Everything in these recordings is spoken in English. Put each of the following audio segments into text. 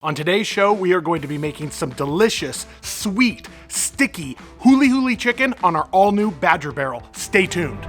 On today's show, we are going to be making some delicious, sweet, sticky Huli Huli chicken on our all-new Badger Barrel. Stay tuned.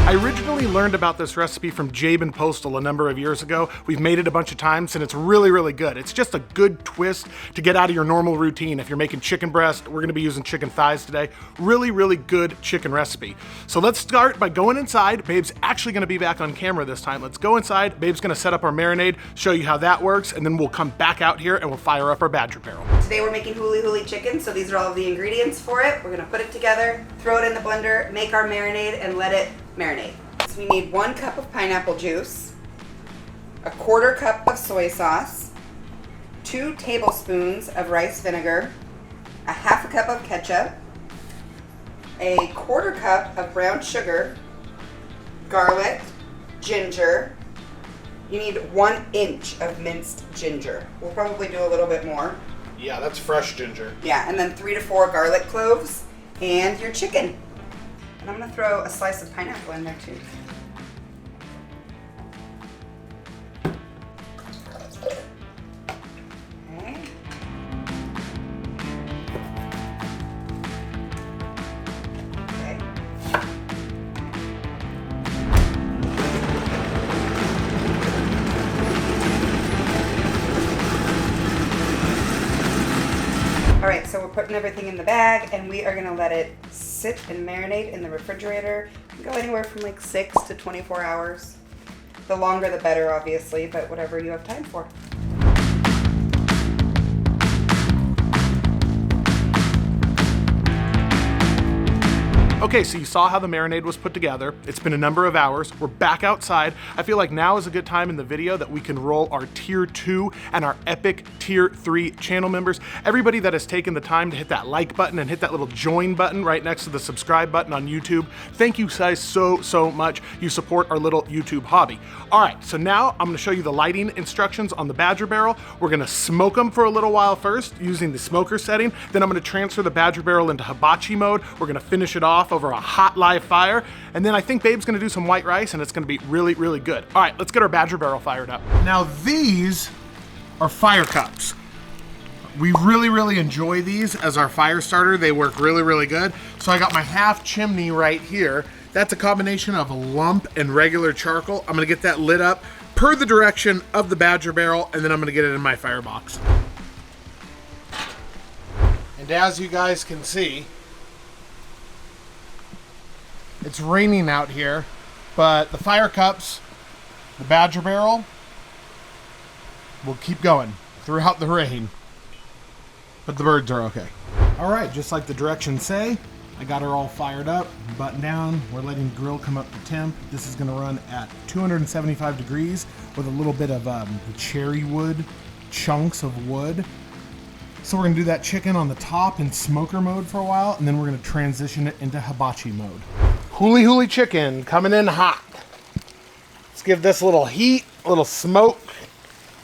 I originally learned about this recipe from Jabe and Postal a number of years ago. We've made it a bunch of times and it's really, really good. It's just a good twist to get out of your normal routine. If you're making chicken breast, we're gonna be using chicken thighs today. Really, really good chicken recipe. So let's start by going inside. Babe's actually gonna be back on camera this time. Let's go inside. Babe's gonna set up our marinade, show you how that works, and then we'll come back out here and we'll fire up our Badger Barrel. Today we're making Huli Huli Chicken, so these are all of the ingredients for it. We're gonna put it together, throw it in the blender, make our marinade, and let it marinate. So we need 1 cup of pineapple juice, a 1/4 cup of soy sauce, 2 tablespoons of rice vinegar, a 1/2 cup of ketchup, a 1/4 cup of brown sugar, garlic, ginger. You need 1 inch of minced ginger. We'll probably do a little bit more. Yeah, that's fresh ginger. Yeah, and then 3 to 4 garlic cloves and your chicken. And I'm gonna throw a slice of pineapple in there too. Okay. Okay. All right, so we're putting everything in the bag and we are gonna let it sit and marinate in the refrigerator. It can go anywhere from like 6 to 24 hours. The longer the better, obviously, but whatever you have time for. Okay, so you saw how the marinade was put together. It's been a number of hours. We're back outside. I feel like now is a good time in the video that we can roll our Tier 2 and our epic Tier 3 channel members. Everybody that has taken the time to hit that like button and hit that little join button right next to the subscribe button on YouTube. Thank you guys so much. You support our little YouTube hobby. All right, so now I'm gonna show you the lighting instructions on the Badger Barrel. We're gonna smoke them for a little while first using the smoker setting. Then I'm gonna transfer the Badger Barrel into hibachi mode. We're gonna finish it off over a hot live fire. And then I think Babe's gonna do some white rice and it's gonna be really, really good. All right, let's get our Badger Barrel fired up. Now these are fire cups. We really enjoy these as our fire starter. They work really, really good. So I got my half chimney right here. That's a combination of a lump and regular charcoal. I'm gonna get that lit up per the direction of the Badger Barrel, and then I'm gonna get it in my firebox. And as you guys can see, it's raining out here, but the fire cups, the Badger Barrel, will keep going throughout the rain. But the birds are okay. All right, just like the directions say, I got her all fired up, buttoned down. We're letting the grill come up to temp. This is gonna run at 275 degrees with a little bit of the cherry wood, chunks of wood. So we're gonna do that chicken on the top in smoker mode for a while, and then we're gonna transition it into hibachi mode. Huli Huli Chicken coming in hot. Let's give this a little heat, a little smoke,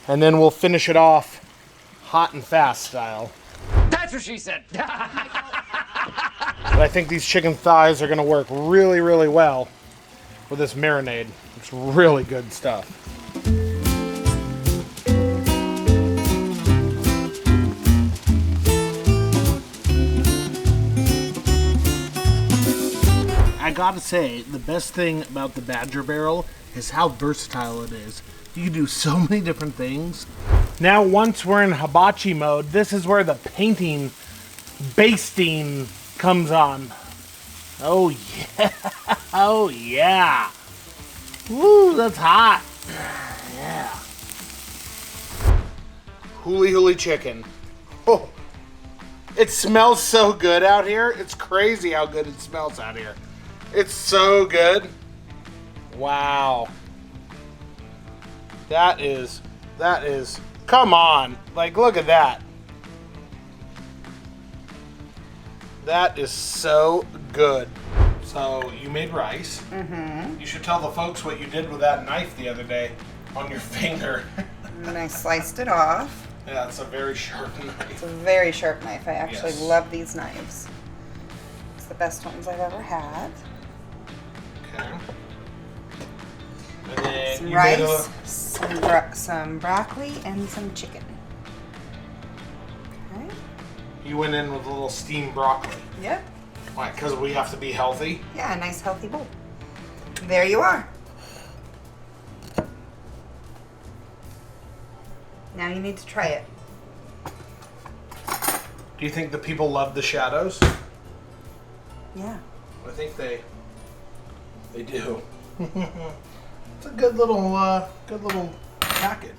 and then we'll finish it off hot and fast style. That's what she said. But I think these chicken thighs are gonna work really, really well with this marinade. It's really good stuff. I gotta say, the best thing about the Badger Barrel is how versatile it is. You can do so many different things. Now, once we're in hibachi mode, this is where the painting, basting comes on. Oh yeah, oh yeah. Woo, that's hot. Yeah. Huli Huli Chicken. Oh, it smells so good out here. It's crazy how good it smells out here. It's so good. Wow. That is, come on. Like, look at that. That is so good. So you made rice. Mm-hmm. You should tell the folks what you did with that knife the other day on your finger. And then I sliced it off. Yeah, it's a very sharp It's knife. a very sharp knife. I actually Yes. love these knives. It's the best ones I've ever had. Okay. And then Some you made rice, some broccoli, and some chicken. Okay. you went in with a little steamed broccoli. Yep. Why? Because we have to be healthy? Yeah, a nice healthy bowl. There you are. Now you need to try it. Do you think the people love the shadows? Yeah. I think they do. It's a good little package.